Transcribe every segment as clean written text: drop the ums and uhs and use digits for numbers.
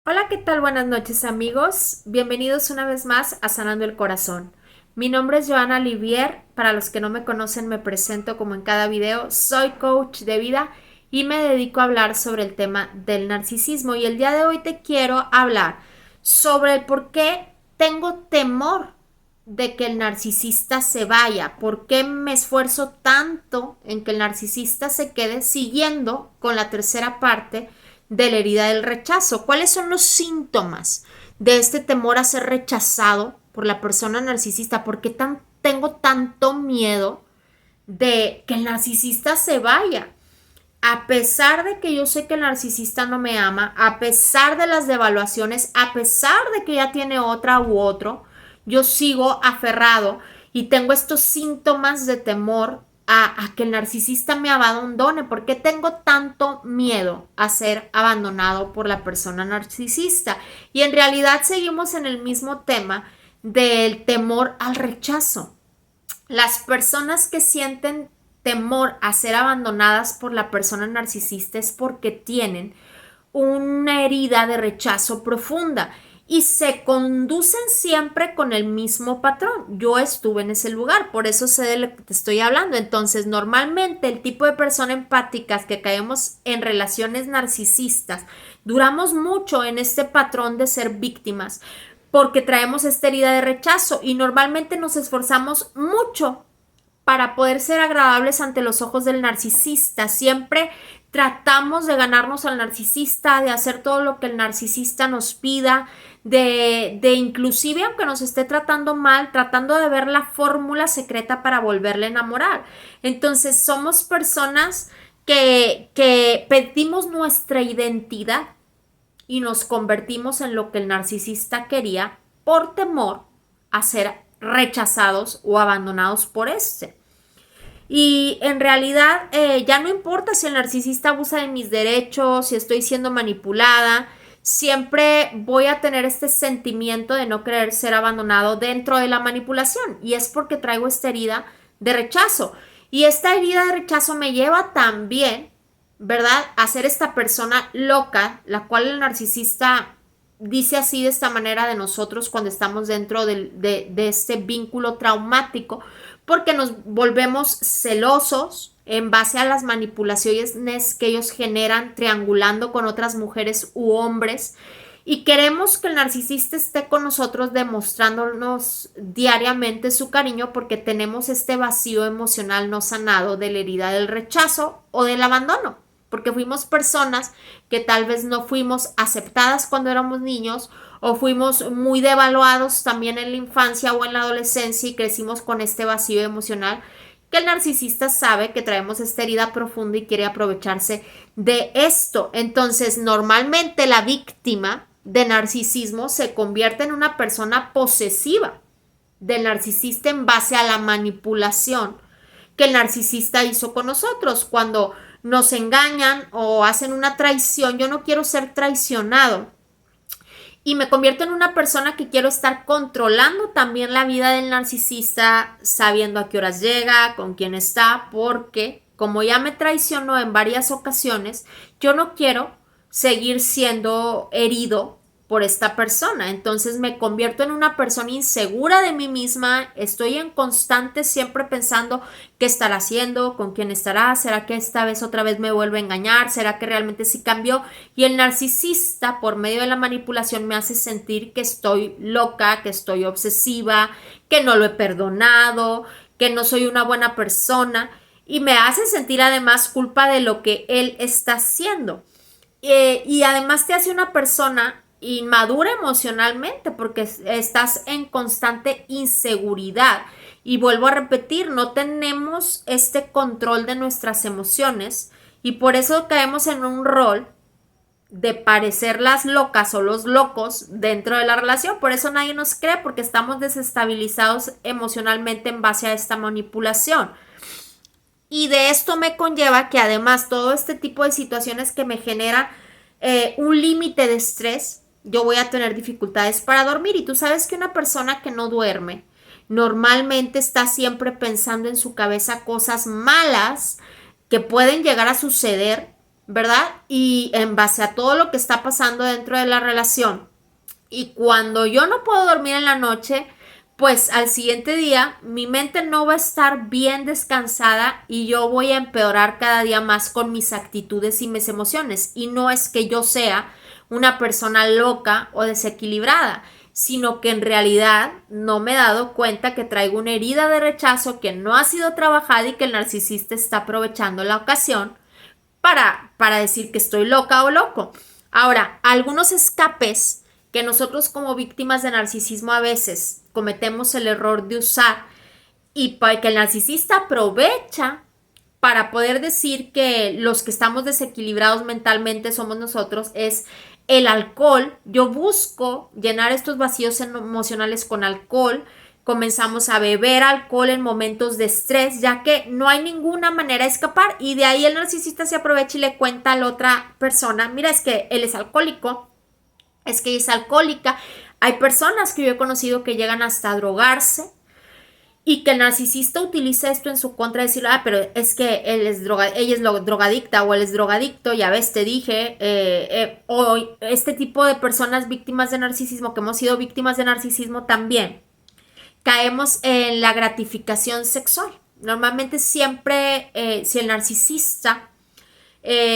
Hola, ¿qué tal? Buenas noches, amigos. Bienvenidos una vez más a Sanando el Corazón. Mi nombre es Joana Livier. Para los que no me conocen, me presento como en cada video. Soy coach de vida y me dedico a hablar sobre el tema del narcisismo. Y el día de hoy te quiero hablar sobre el por qué tengo temor de que el narcisista se vaya, por qué me esfuerzo tanto en que el narcisista se quede siguiendo con la tercera parte de la herida del rechazo. ¿Cuáles son los síntomas de este temor a ser rechazado por la persona narcisista? ¿Por qué tengo tanto miedo de que el narcisista se vaya? A pesar de que yo sé que el narcisista no me ama, a pesar de las devaluaciones, a pesar de que ya tiene otra u otro, yo sigo aferrado y tengo estos síntomas de temor a que el narcisista me abandone. ¿Por qué tengo tanto miedo a ser abandonado por la persona narcisista? Y en realidad seguimos en el mismo tema del temor al rechazo. Las personas que sienten temor a ser abandonadas por la persona narcisista es porque tienen una herida de rechazo profunda y se conducen siempre con el mismo patrón. Yo estuve en ese lugar, por eso sé de lo que te estoy hablando. Entonces, normalmente el tipo de persona empáticas que caemos en relaciones narcisistas, duramos mucho en este patrón de ser víctimas porque traemos esta herida de rechazo y normalmente nos esforzamos mucho para poder ser agradables ante los ojos del narcisista. Siempre tratamos de ganarnos al narcisista, de hacer todo lo que el narcisista nos pida, de inclusive aunque nos esté tratando mal, tratando de ver la fórmula secreta para volverle a enamorar. Entonces somos personas que pedimos nuestra identidad y nos convertimos en lo que el narcisista quería por temor a ser rechazados o abandonados por este. Y en realidad ya no importa si el narcisista abusa de mis derechos, si estoy siendo manipulada, siempre voy a tener este sentimiento de no querer ser abandonado dentro de la manipulación. Y es porque traigo esta herida de rechazo. Y esta herida de rechazo me lleva también, ¿verdad?, a ser esta persona loca, la cual el narcisista dice así de esta manera de nosotros cuando estamos dentro de este vínculo traumático, porque nos volvemos celosos en base a las manipulaciones que ellos generan triangulando con otras mujeres u hombres y queremos que el narcisista esté con nosotros demostrándonos diariamente su cariño porque tenemos este vacío emocional no sanado de la herida del rechazo o del abandono, porque fuimos personas que tal vez no fuimos aceptadas cuando éramos niños o fuimos muy devaluados también en la infancia o en la adolescencia y crecimos con este vacío emocional que el narcisista sabe que traemos esta herida profunda y quiere aprovecharse de esto. Entonces, normalmente la víctima de narcisismo se convierte en una persona posesiva del narcisista en base a la manipulación que el narcisista hizo con nosotros. Cuando nos engañan o hacen una traición, yo no quiero ser traicionado y me convierto en una persona que quiero estar controlando también la vida del narcisista, sabiendo a qué horas llega, con quién está, porque como ya me traicionó en varias ocasiones, yo no quiero seguir siendo herido por esta persona. Entonces me convierto en una persona insegura de mí misma, estoy en constante siempre pensando qué estará haciendo, con quién estará, será que esta vez otra vez me vuelve a engañar, será que realmente sí cambió. Y el narcisista por medio de la manipulación me hace sentir que estoy loca, que estoy obsesiva, que no lo he perdonado, que no soy una buena persona y me hace sentir además culpa de lo que él está haciendo. Y además te hace una persona inmadura emocionalmente porque estás en constante inseguridad. Y vuelvo a repetir, no tenemos este control de nuestras emociones y por eso caemos en un rol de parecer las locas o los locos dentro de la relación. Por eso nadie nos cree porque estamos desestabilizados emocionalmente en base a esta manipulación. Y de esto me conlleva que además todo este tipo de situaciones que me generan un límite de estrés, yo voy a tener dificultades para dormir. Y tú sabes que una persona que no duerme normalmente está siempre pensando en su cabeza cosas malas que pueden llegar a suceder ¿verdad? Y en base a todo lo que está pasando dentro de la relación. Y cuando yo no puedo dormir en la noche, pues al siguiente día mi mente no va a estar bien descansada y yo voy a empeorar cada día más con mis actitudes y mis emociones. Y no es que yo sea una persona loca o desequilibrada, sino que en realidad no me he dado cuenta que traigo una herida de rechazo que no ha sido trabajada y que el narcisista está aprovechando la ocasión para decir que estoy loca o loco. Ahora, algunos escapes que nosotros como víctimas de narcisismo a veces cometemos el error de usar y para que el narcisista aprovecha para poder decir que los que estamos desequilibrados mentalmente somos nosotros es el alcohol. Yo busco llenar estos vacíos emocionales con alcohol. Comenzamos a beber alcohol en momentos de estrés, ya que no hay ninguna manera de escapar. Y de ahí el narcisista se aprovecha y le cuenta a la otra persona, mira, es que él es alcohólico, es que ella es alcohólica. Hay personas que yo he conocido que llegan hasta a drogarse y que el narcisista utiliza esto en su contra, decir, pero es que ella es drogadicta o él es drogadicto, ya ves, te dije, o este tipo de personas víctimas de narcisismo, que hemos sido víctimas de narcisismo también, caemos en la gratificación sexual. Normalmente siempre, si el narcisista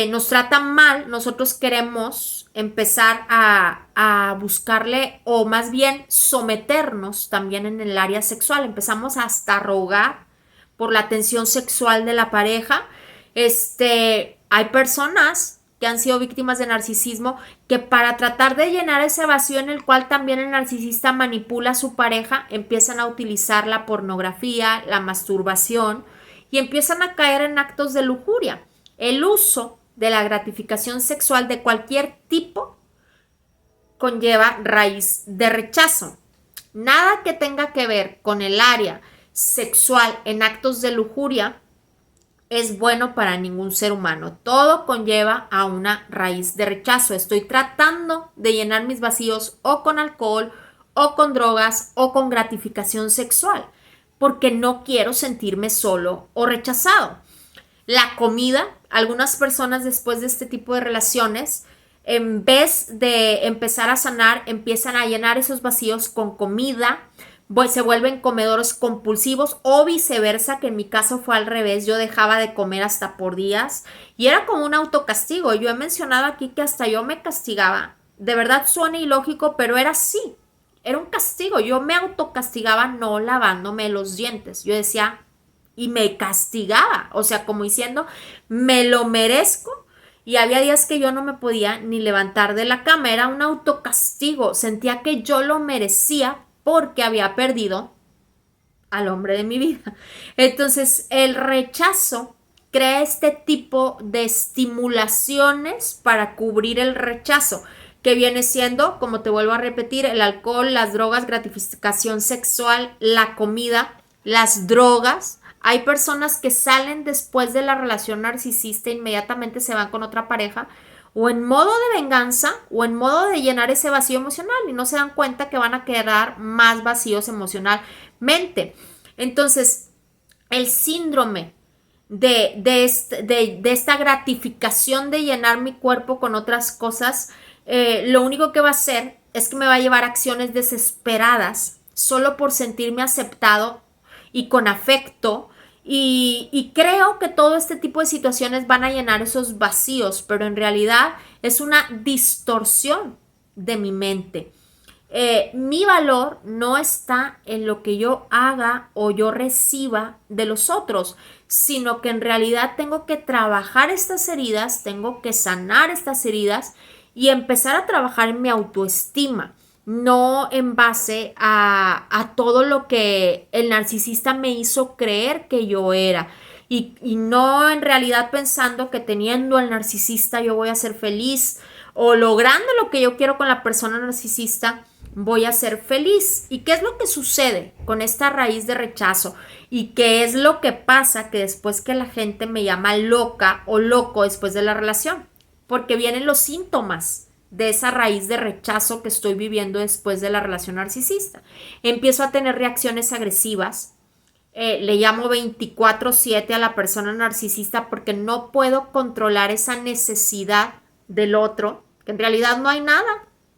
nos trata mal, nosotros queremos empezar a buscarle o más bien someternos también en el área sexual. Empezamos hasta a rogar por la atención sexual de la pareja. Hay personas que han sido víctimas de narcisismo que para tratar de llenar ese vacío en el cual también el narcisista manipula a su pareja, empiezan a utilizar la pornografía, la masturbación y empiezan a caer en actos de lujuria. El uso de la gratificación sexual de cualquier tipo conlleva raíz de rechazo. Nada que tenga que ver con el área sexual en actos de lujuria es bueno para ningún ser humano. Todo conlleva a una raíz de rechazo. Estoy tratando de llenar mis vacíos o con alcohol, o con drogas, o con gratificación sexual, porque no quiero sentirme solo o rechazado. La comida, algunas personas después de este tipo de relaciones, en vez de empezar a sanar, empiezan a llenar esos vacíos con comida, se vuelven comedores compulsivos o viceversa, que en mi caso fue al revés. Yo dejaba de comer hasta por días y era como un autocastigo. Yo he mencionado aquí que hasta yo me castigaba. De verdad suena ilógico, pero era así. Era un castigo. Yo me autocastigaba no lavándome los dientes. Yo decía, y me castigaba, o sea, como diciendo, me lo merezco. Y había días que yo no me podía ni levantar de la cama, era un autocastigo, sentía que yo lo merecía porque había perdido al hombre de mi vida. Entonces, el rechazo crea este tipo de estimulaciones para cubrir el rechazo, que viene siendo, como te vuelvo a repetir, el alcohol, las drogas, gratificación sexual, la comida, las drogas. Hay personas que salen después de la relación narcisista, inmediatamente se van con otra pareja, o en modo de venganza, o en modo de llenar ese vacío emocional, y no se dan cuenta que van a quedar más vacíos emocionalmente. Entonces, el síndrome de esta gratificación de llenar mi cuerpo con otras cosas, lo único que va a hacer es que me va a llevar a acciones desesperadas, solo por sentirme aceptado y con afecto, y creo que todo este tipo de situaciones van a llenar esos vacíos, pero en realidad es una distorsión de mi mente. Mi valor no está en lo que yo haga o yo reciba de los otros, sino que en realidad tengo que trabajar estas heridas, tengo que sanar estas heridas y empezar a trabajar en mi autoestima. No en base a todo lo que el narcisista me hizo creer que yo era. Y no en realidad pensando que teniendo al narcisista yo voy a ser feliz o logrando lo que yo quiero con la persona narcisista voy a ser feliz. ¿Y qué es lo que sucede con esta raíz de rechazo? ¿Y qué es lo que pasa que después que la gente me llama loca o loco después de la relación? Porque vienen los síntomas de esa raíz de rechazo que estoy viviendo después de la relación narcisista. Empiezo a tener reacciones agresivas, le llamo 24/7 a la persona narcisista porque no puedo controlar esa necesidad del otro, que en realidad no hay nada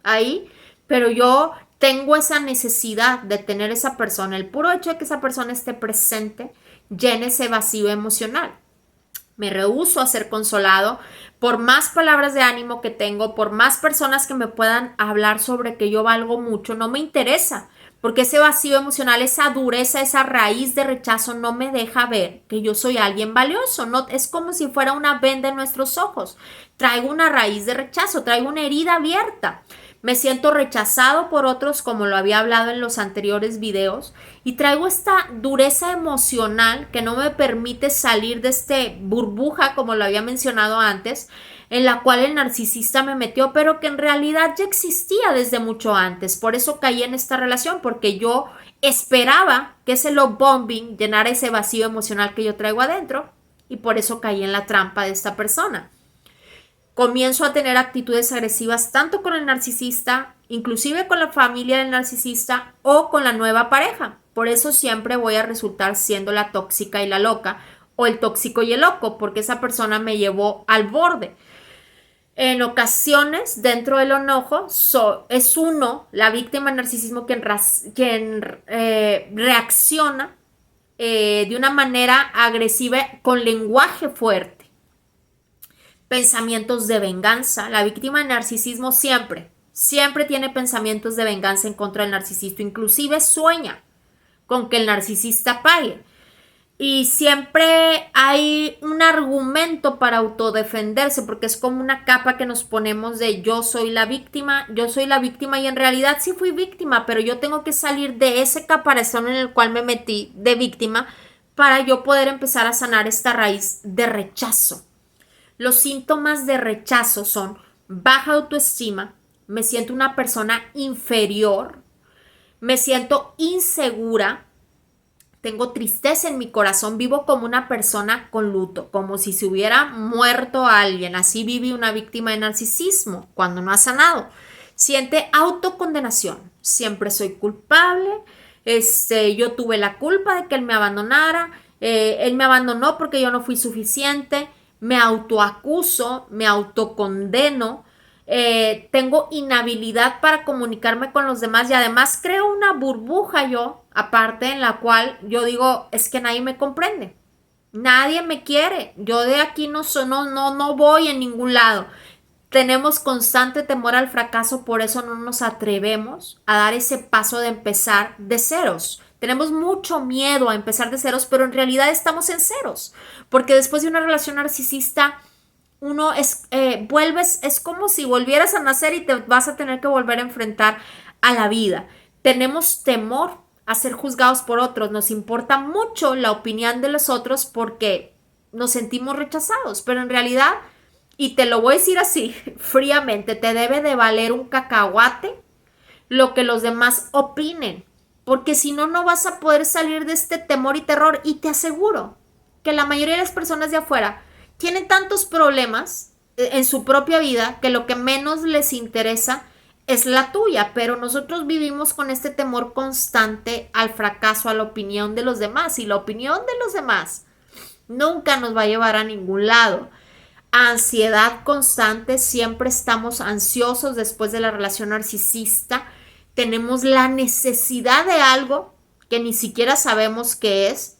ahí, pero yo tengo esa necesidad de tener esa persona. El puro hecho de que esa persona esté presente llena ese vacío emocional. Me rehúso a ser consolado por más palabras de ánimo que tengo, por más personas que me puedan hablar sobre que yo valgo mucho, no me interesa, porque ese vacío emocional, esa dureza, esa raíz de rechazo no me deja ver que yo soy alguien valioso. No, es como si fuera una venda en nuestros ojos. Traigo una raíz de rechazo, traigo una herida abierta. Me siento rechazado por otros, como lo había hablado en los anteriores videos, y traigo esta dureza emocional que no me permite salir de este burbuja, como lo había mencionado antes, en la cual el narcisista me metió, pero que en realidad ya existía desde mucho antes. Por eso caí en esta relación, porque yo esperaba que ese love bombing llenara ese vacío emocional que yo traigo adentro, y por eso caí en la trampa de esta persona. Comienzo a tener actitudes agresivas tanto con el narcisista, inclusive con la familia del narcisista o con la nueva pareja. Por eso siempre voy a resultar siendo la tóxica y la loca, o el tóxico y el loco, porque esa persona me llevó al borde. En ocasiones, dentro del enojo, es uno, la víctima del narcisismo, quien reacciona de una manera agresiva con lenguaje fuerte. Pensamientos de venganza. La víctima del narcisismo siempre tiene pensamientos de venganza en contra del narcisista. Inclusive sueña con que el narcisista pague. Y siempre hay un argumento para autodefenderse, porque es como una capa que nos ponemos de yo soy la víctima y en realidad sí fui víctima, pero yo tengo que salir de ese caparazón en el cual me metí de víctima para yo poder empezar a sanar esta raíz de rechazo. Los síntomas de rechazo son baja autoestima, me siento una persona inferior, me siento insegura, tengo tristeza en mi corazón, vivo como una persona con luto, como si se hubiera muerto alguien. Así vive una víctima de narcisismo cuando no ha sanado. Siente autocondenación, siempre soy culpable, yo tuve la culpa de que él me abandonara, él me abandonó porque yo no fui suficiente. Me autoacuso, me autocondeno, tengo inhabilidad para comunicarme con los demás y además creo una burbuja yo, aparte en la cual yo digo, es que nadie me comprende, nadie me quiere, yo de aquí no voy en ningún lado. Tenemos constante temor al fracaso, por eso no nos atrevemos a dar ese paso de empezar de ceros. Tenemos mucho miedo a empezar de ceros, pero en realidad estamos en ceros, porque después de una relación narcisista, uno es como si volvieras a nacer y te vas a tener que volver a enfrentar a la vida. Tenemos temor a ser juzgados por otros, nos importa mucho la opinión de los otros porque nos sentimos rechazados, pero en realidad, y te lo voy a decir así, fríamente, te debe de valer un cacahuate lo que los demás opinen, porque si no, no vas a poder salir de este temor y terror. Y te aseguro que la mayoría de las personas de afuera tienen tantos problemas en su propia vida que lo que menos les interesa es la tuya, pero nosotros vivimos con este temor constante al fracaso, a la opinión de los demás, y la opinión de los demás nunca nos va a llevar a ningún lado. Ansiedad constante, siempre estamos ansiosos después de la relación narcisista. Tenemos la necesidad de algo que ni siquiera sabemos qué es.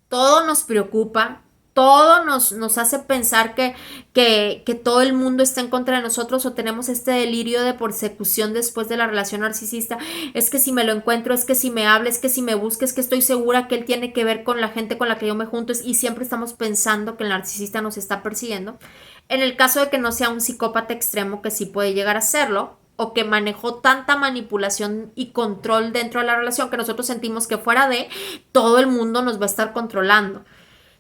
Todo nos preocupa, todo nos hace pensar que todo el mundo está en contra de nosotros, o tenemos este delirio de persecución después de la relación narcisista. Es que si me lo encuentro, es que si me habla, es que si me busca, es que estoy segura que él tiene que ver con la gente con la que yo me junto, y siempre estamos pensando que el narcisista nos está persiguiendo. En el caso de que no sea un psicópata extremo, que sí puede llegar a serlo, o que manejó tanta manipulación y control dentro de la relación que nosotros sentimos que fuera de todo el mundo nos va a estar controlando.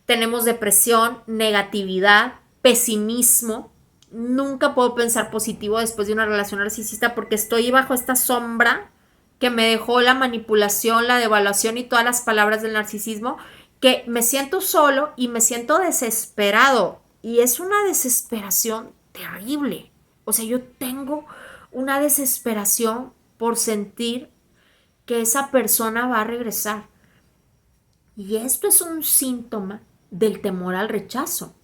Tenemos depresión, negatividad, pesimismo. Nunca puedo pensar positivo después de una relación narcisista porque estoy bajo esta sombra que me dejó la manipulación, la devaluación y todas las palabras del narcisismo, que me siento solo y me siento desesperado. Y es una desesperación terrible. O sea, yo tengo una desesperación por sentir que esa persona va a regresar. Y esto es un síntoma del temor al rechazo.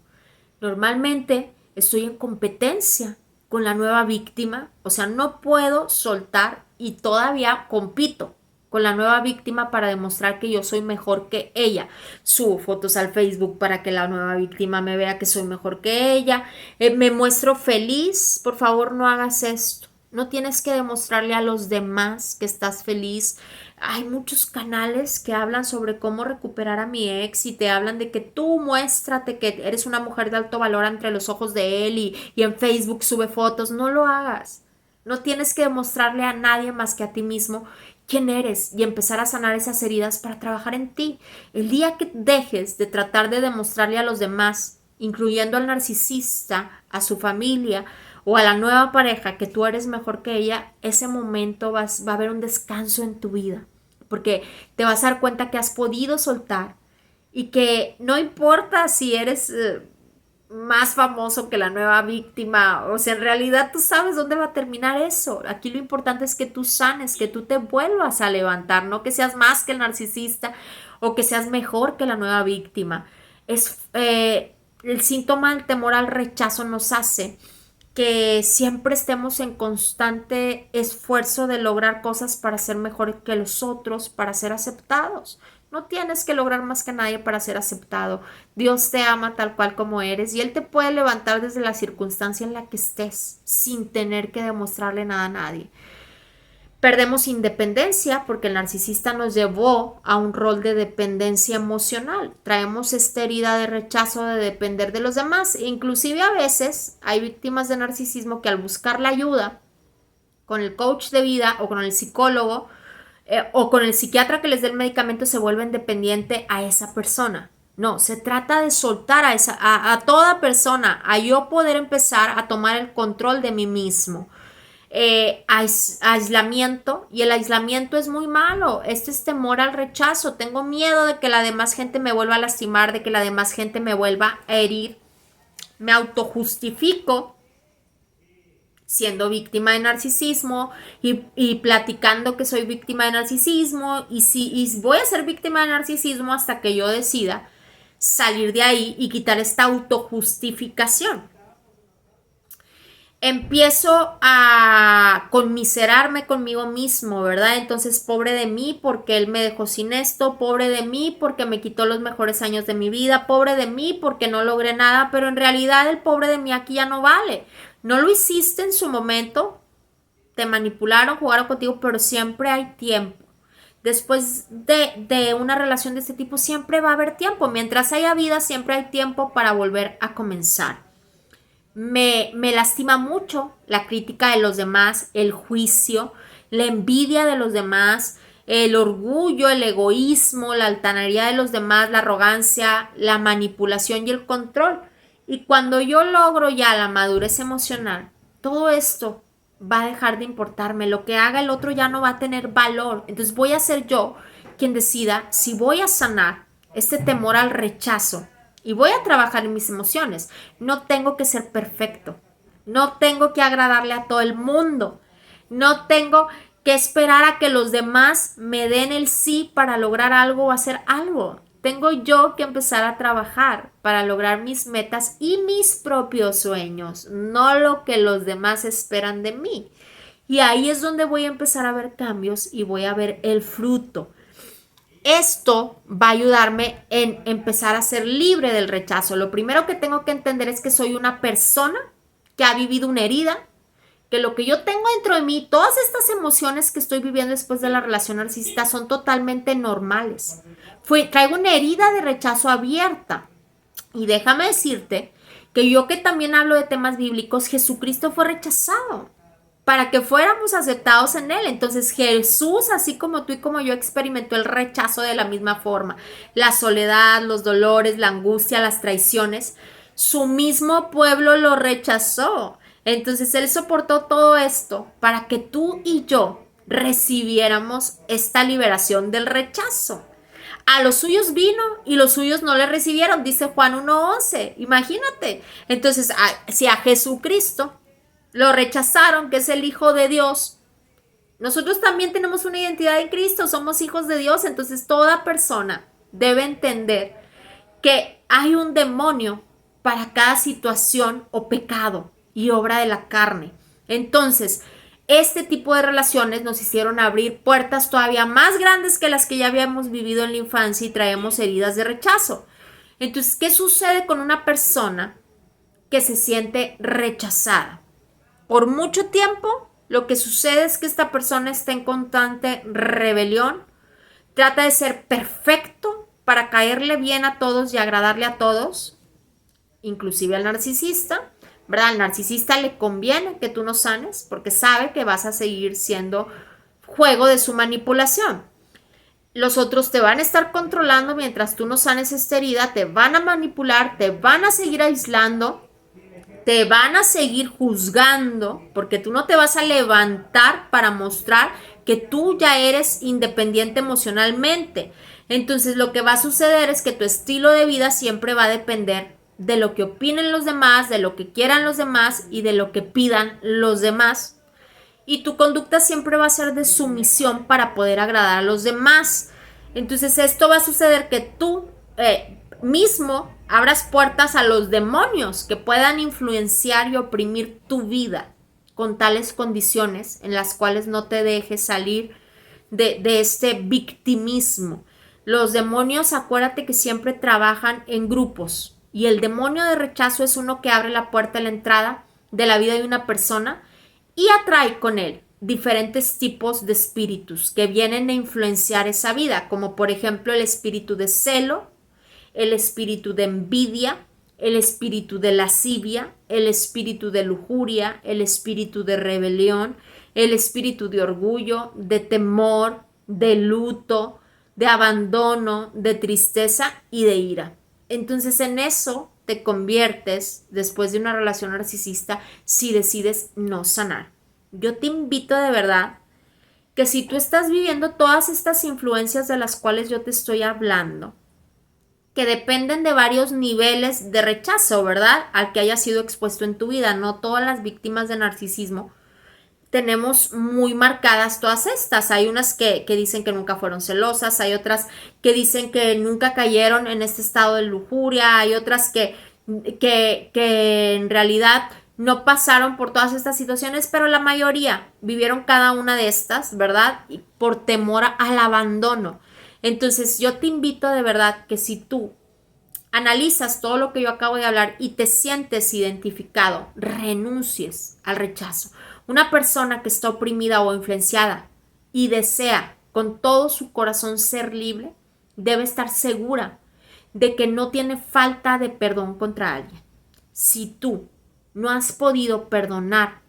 Normalmente estoy en competencia con la nueva víctima, o sea, no puedo soltar y todavía compito con la nueva víctima para demostrar que yo soy mejor que ella. Subo fotos al Facebook para que la nueva víctima me vea que soy mejor que ella. Me muestro feliz. Por favor, no hagas esto. No tienes que demostrarle a los demás que estás feliz. Hay muchos canales que hablan sobre cómo recuperar a mi ex y te hablan de que tú muéstrate que eres una mujer de alto valor ante los ojos de él y en Facebook sube fotos. No lo hagas. No tienes que demostrarle a nadie más que a ti mismo quién eres y empezar a sanar esas heridas para trabajar en ti. El día que dejes de tratar de demostrarle a los demás, incluyendo al narcisista, a su familia o a la nueva pareja que tú eres mejor que ella, ese momento va a haber un descanso en tu vida, porque te vas a dar cuenta que has podido soltar y que no importa si eres más famoso que la nueva víctima, o sea, en realidad tú sabes dónde va a terminar eso. Aquí lo importante es que tú sanes, que tú te vuelvas a levantar, no que seas más que el narcisista o que seas mejor que la nueva víctima. El síntoma del temor al rechazo nos hace que siempre estemos en constante esfuerzo de lograr cosas para ser mejor que los otros, para ser aceptados. No tienes que lograr más que nadie para ser aceptado. Dios te ama tal cual como eres y Él te puede levantar desde la circunstancia en la que estés sin tener que demostrarle nada a nadie. Perdemos independencia porque el narcisista nos llevó a un rol de dependencia emocional. Traemos esta herida de rechazo de depender de los demás. Inclusive a veces hay víctimas de narcisismo que al buscar la ayuda con el coach de vida o con el psicólogo o con el psiquiatra que les dé el medicamento se vuelven dependiente a esa persona. No, se trata de soltar a toda persona, a yo poder empezar a tomar el control de mí mismo. Aislamiento, y el aislamiento es muy malo. Este es temor al rechazo. Tengo miedo de que la demás gente me vuelva a lastimar, de que la demás gente me vuelva a herir. Me autojustifico siendo víctima de narcisismo y platicando que soy víctima de narcisismo y voy a ser víctima de narcisismo hasta que yo decida salir de ahí y quitar esta autojustificación. Empiezo a conmiserarme conmigo mismo, ¿verdad? Entonces, pobre de mí porque él me dejó sin esto, pobre de mí porque me quitó los mejores años de mi vida, pobre de mí porque no logré nada, pero en realidad el pobre de mí aquí ya no vale. No lo hiciste en su momento, te manipularon, jugaron contigo, pero siempre hay tiempo. Después de una relación de este tipo, siempre va a haber tiempo. Mientras haya vida, siempre hay tiempo para volver a comenzar. Me lastima mucho la crítica de los demás, el juicio, la envidia de los demás, el orgullo, el egoísmo, la altanería de los demás, la arrogancia, la manipulación y el control. Y cuando yo logro ya la madurez emocional, todo esto va a dejar de importarme. Lo que haga el otro ya no va a tener valor. Entonces voy a ser yo quien decida si voy a sanar este temor al rechazo y voy a trabajar en mis emociones. No tengo que ser perfecto. No tengo que agradarle a todo el mundo. No tengo que esperar a que los demás me den el sí para lograr algo o hacer algo. Tengo yo que empezar a trabajar para lograr mis metas y mis propios sueños, no lo que los demás esperan de mí. Y ahí es donde voy a empezar a ver cambios y voy a ver el fruto. Esto va a ayudarme en empezar a ser libre del rechazo. Lo primero que tengo que entender es que soy una persona que ha vivido una herida, que lo que yo tengo dentro de mí, todas estas emociones que estoy viviendo después de la relación narcisista son totalmente normales. Traigo una herida de rechazo abierta. Y déjame decirte que yo que también hablo de temas bíblicos, Jesucristo fue rechazado para que fuéramos aceptados en Él. Entonces Jesús, así como tú y como yo, experimentó el rechazo de la misma forma. La soledad, los dolores, la angustia, las traiciones. Su mismo pueblo lo rechazó. Entonces Él soportó todo esto para que tú y yo recibiéramos esta liberación del rechazo. A los suyos vino y los suyos no le recibieron, dice Juan 1:11. Imagínate. Entonces, si a Jesucristo lo rechazaron, que es el Hijo de Dios, nosotros también tenemos una identidad en Cristo, somos hijos de Dios. Entonces, toda persona debe entender que hay un demonio para cada situación o pecado y obra de la carne. Entonces, este tipo de relaciones nos hicieron abrir puertas todavía más grandes que las que ya habíamos vivido en la infancia y traemos heridas de rechazo. Entonces, ¿qué sucede con una persona que se siente rechazada? Por mucho tiempo, lo que sucede es que esta persona está en constante rebelión, trata de ser perfecto para caerle bien a todos y agradarle a todos, inclusive al narcisista, ¿verdad? Al narcisista le conviene que tú no sanes porque sabe que vas a seguir siendo juego de su manipulación. Los otros te van a estar controlando mientras tú no sanes esta herida, te van a manipular, te van a seguir aislando, te van a seguir juzgando porque tú no te vas a levantar para mostrar que tú ya eres independiente emocionalmente. Entonces lo que va a suceder es que tu estilo de vida siempre va a depender de lo que opinen los demás, de lo que quieran los demás y de lo que pidan los demás. Y tu conducta siempre va a ser de sumisión para poder agradar a los demás. Entonces esto va a suceder que tú mismo abras puertas a los demonios que puedan influenciar y oprimir tu vida con tales condiciones en las cuales no te dejes salir de este victimismo. Los demonios, acuérdate que siempre trabajan en grupos y el demonio de rechazo es uno que abre la puerta a la entrada de la vida de una persona y atrae con él diferentes tipos de espíritus que vienen a influenciar esa vida, como por ejemplo el espíritu de celo, el espíritu de envidia, el espíritu de lascivia, el espíritu de lujuria, el espíritu de rebelión, el espíritu de orgullo, de temor, de luto, de abandono, de tristeza y de ira. Entonces en eso te conviertes después de una relación narcisista si decides no sanar. Yo te invito de verdad que si tú estás viviendo todas estas influencias de las cuales yo te estoy hablando, que dependen de varios niveles de rechazo, ¿verdad? Al que haya sido expuesto en tu vida. No todas las víctimas de narcisismo tenemos muy marcadas todas estas. Hay unas que dicen que nunca fueron celosas, hay otras que dicen que nunca cayeron en este estado de lujuria, hay otras que en realidad no pasaron por todas estas situaciones, pero la mayoría vivieron cada una de estas, ¿verdad? Y por temor al abandono. Entonces yo te invito de verdad que si tú analizas todo lo que yo acabo de hablar y te sientes identificado, renuncies al rechazo. Una persona que está oprimida o influenciada y desea con todo su corazón ser libre, debe estar segura de que no tiene falta de perdón contra alguien. Si tú no has podido perdonar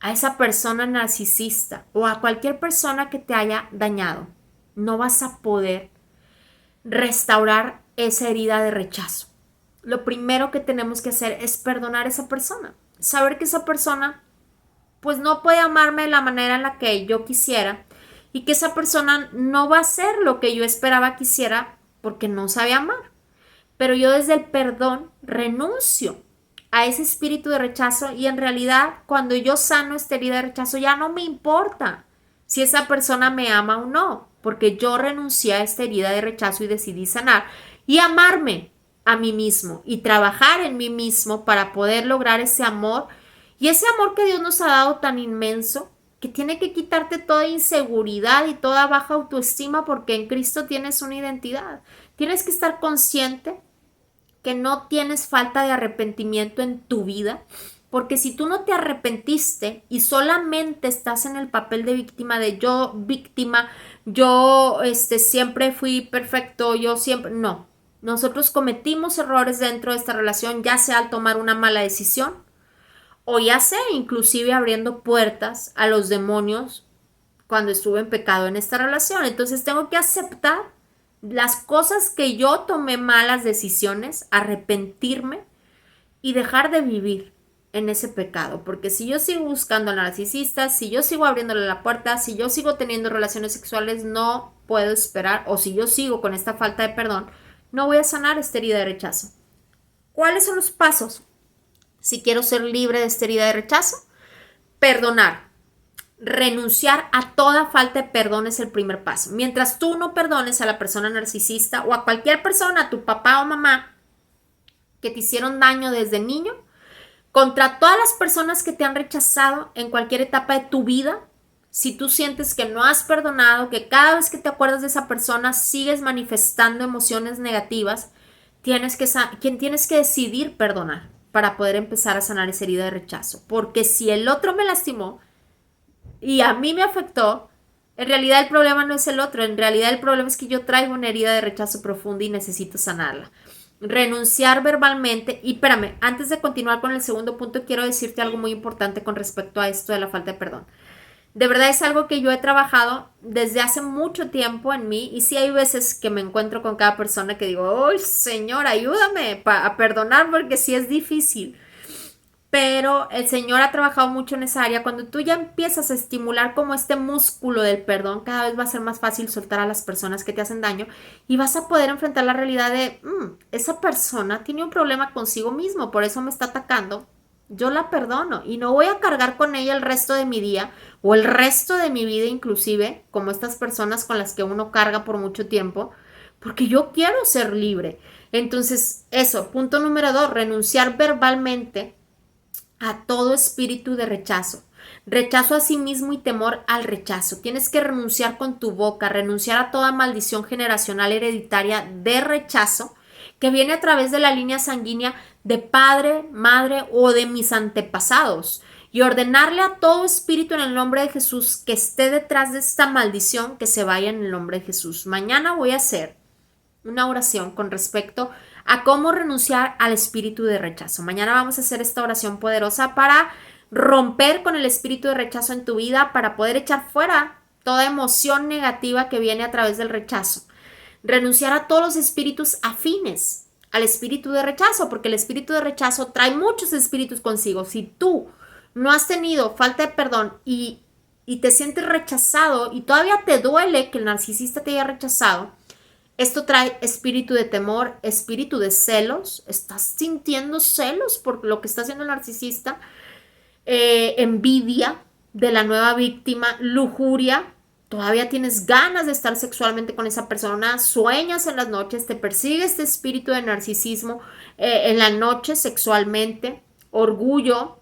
a esa persona narcisista o a cualquier persona que te haya dañado, no vas a poder restaurar esa herida de rechazo. Lo primero que tenemos que hacer es perdonar a esa persona. Saber que esa persona pues no puede amarme de la manera en la que yo quisiera y que esa persona no va a hacer lo que yo esperaba que hiciera porque no sabe amar. Pero yo desde el perdón renuncio a ese espíritu de rechazo y en realidad cuando yo sano esta herida de rechazo ya no me importa si esa persona me ama o no, porque yo renuncié a esta herida de rechazo y decidí sanar y amarme a mí mismo y trabajar en mí mismo para poder lograr ese amor y ese amor que Dios nos ha dado tan inmenso que tiene que quitarte toda inseguridad y toda baja autoestima porque en Cristo tienes una identidad. Tienes que estar consciente que no tienes falta de arrepentimiento en tu vida, porque si tú no te arrepentiste y solamente estás en el papel de víctima, yo siempre fui perfecto, yo siempre, no. Nosotros cometimos errores dentro de esta relación, ya sea al tomar una mala decisión o ya sea inclusive abriendo puertas a los demonios cuando estuve en pecado en esta relación. Entonces tengo que aceptar las cosas que yo tomé malas decisiones, arrepentirme y dejar de vivir en ese pecado, porque si yo sigo buscando al narcisista, si yo sigo abriéndole la puerta, si yo sigo teniendo relaciones sexuales, no puedo esperar, o si yo sigo con esta falta de perdón, no voy a sanar esta herida de rechazo. ¿Cuáles son los pasos? Si quiero ser libre de esta herida de rechazo, perdonar, renunciar a toda falta de perdón es el primer paso. Mientras tú no perdones a la persona narcisista o a cualquier persona, a tu papá o mamá, que te hicieron daño desde niño, contra todas las personas que te han rechazado en cualquier etapa de tu vida, si tú sientes que no has perdonado, que cada vez que te acuerdas de esa persona sigues manifestando emociones negativas, tienes que decidir perdonar para poder empezar a sanar esa herida de rechazo. Porque si el otro me lastimó y a mí me afectó, en realidad el problema no es el otro, en realidad el problema es que yo traigo una herida de rechazo profunda y necesito sanarla. Renunciar verbalmente. Y espérame, antes de continuar con el segundo punto, quiero decirte algo muy importante con respecto a esto de la falta de perdón. De verdad es algo que yo he trabajado desde hace mucho tiempo en mí, y sí hay veces que me encuentro con cada persona que digo, ¡ay, Señor, ayúdame a perdonar! Porque sí es difícil. Pero el Señor ha trabajado mucho en esa área. Cuando tú ya empiezas a estimular como este músculo del perdón, cada vez va a ser más fácil soltar a las personas que te hacen daño y vas a poder enfrentar la realidad de, esa persona tiene un problema consigo mismo, por eso me está atacando. Yo la perdono y no voy a cargar con ella el resto de mi día o el resto de mi vida inclusive, como estas personas con las que uno carga por mucho tiempo, porque yo quiero ser libre. Entonces, eso, punto número 2, renunciar verbalmente a todo espíritu de rechazo. Rechazo a sí mismo y temor al rechazo. Tienes que renunciar con tu boca, renunciar a toda maldición generacional hereditaria de rechazo que viene a través de la línea sanguínea de padre, madre o de mis antepasados, y ordenarle a todo espíritu en el nombre de Jesús que esté detrás de esta maldición que se vaya en el nombre de Jesús. Mañana voy a hacer una oración con respecto a cómo renunciar al espíritu de rechazo. Mañana vamos a hacer esta oración poderosa para romper con el espíritu de rechazo en tu vida, para poder echar fuera toda emoción negativa que viene a través del rechazo. Renunciar a todos los espíritus afines al espíritu de rechazo, porque el espíritu de rechazo trae muchos espíritus consigo. Si tú no has tenido falta de perdón y te sientes rechazado y todavía te duele que el narcisista te haya rechazado, esto trae espíritu de temor, espíritu de celos. Estás sintiendo celos por lo que está haciendo el narcisista, envidia de la nueva víctima, lujuria. Todavía tienes ganas de estar sexualmente con esa persona, sueñas en las noches, te persigue este espíritu de narcisismo en la noche sexualmente, orgullo,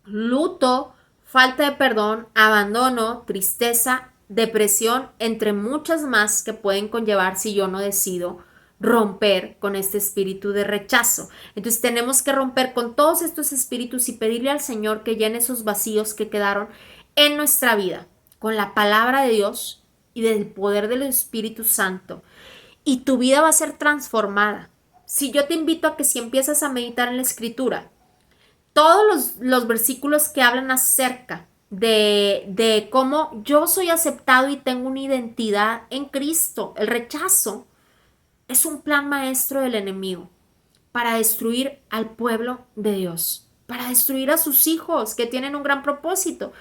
luto, falta de perdón, abandono, tristeza, depresión, entre muchas más que pueden conllevar si yo no decido romper con este espíritu de rechazo. Entonces tenemos que romper con todos estos espíritus y pedirle al Señor que llene esos vacíos que quedaron en nuestra vida con la palabra de Dios y del poder del Espíritu Santo. Y tu vida va a ser transformada. Si yo te invito a que si empiezas a meditar en la Escritura, todos los versículos que hablan acerca de cómo yo soy aceptado y tengo una identidad en Cristo. El rechazo es un plan maestro del enemigo para destruir al pueblo de Dios, para destruir a sus hijos que tienen un gran propósito.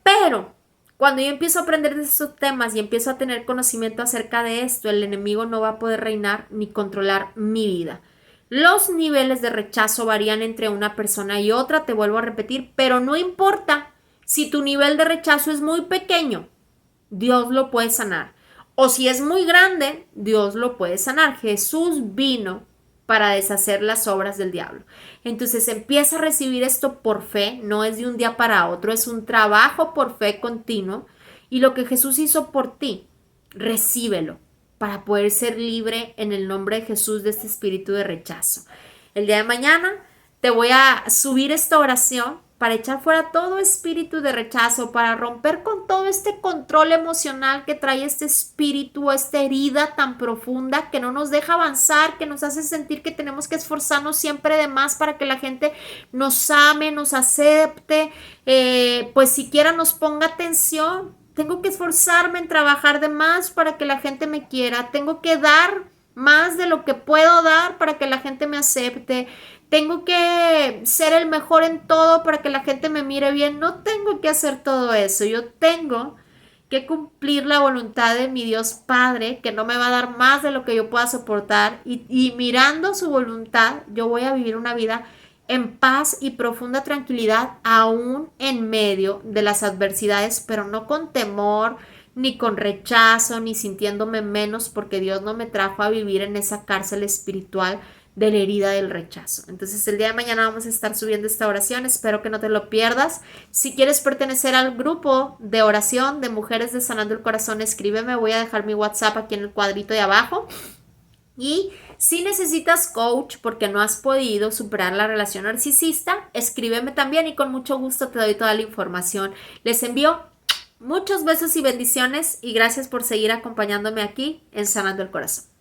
Pero cuando yo empiezo a aprender de esos temas y empiezo a tener conocimiento acerca de esto, el enemigo no va a poder reinar ni controlar mi vida. Los niveles de rechazo varían entre una persona y otra, te vuelvo a repetir, pero no importa si tu nivel de rechazo es muy pequeño, Dios lo puede sanar. O si es muy grande, Dios lo puede sanar. Jesús vino para deshacer las obras del diablo. Entonces empieza a recibir esto por fe, no es de un día para otro, es un trabajo por fe continuo. Y lo que Jesús hizo por ti, recíbelo para poder ser libre en el nombre de Jesús de este espíritu de rechazo. El día de mañana te voy a subir esta oración para echar fuera todo espíritu de rechazo, para romper con todo este control emocional que trae este espíritu, esta herida tan profunda que no nos deja avanzar, que nos hace sentir que tenemos que esforzarnos siempre de más para que la gente nos ame, nos acepte, pues siquiera nos ponga atención. Tengo que esforzarme en trabajar de más para que la gente me quiera. Tengo que dar más de lo que puedo dar para que la gente me acepte. Tengo que ser el mejor en todo para que la gente me mire bien. No tengo que hacer todo eso. Yo tengo que cumplir la voluntad de mi Dios Padre, que no me va a dar más de lo que yo pueda soportar. Y mirando su voluntad, yo voy a vivir una vida en paz y profunda tranquilidad aún en medio de las adversidades, pero no con temor, ni con rechazo, ni sintiéndome menos, porque Dios no me trajo a vivir en esa cárcel espiritual de la herida del rechazo. Entonces el día de mañana vamos a estar subiendo esta oración, espero que no te lo pierdas. Si quieres pertenecer al grupo de oración de mujeres de Sanando el Corazón, escríbeme, voy a dejar mi WhatsApp aquí en el cuadrito de abajo. Y si necesitas coach porque no has podido superar la relación narcisista, escríbeme también y con mucho gusto te doy toda la información. Les envío muchos besos y bendiciones y gracias por seguir acompañándome aquí en Sanando el Corazón.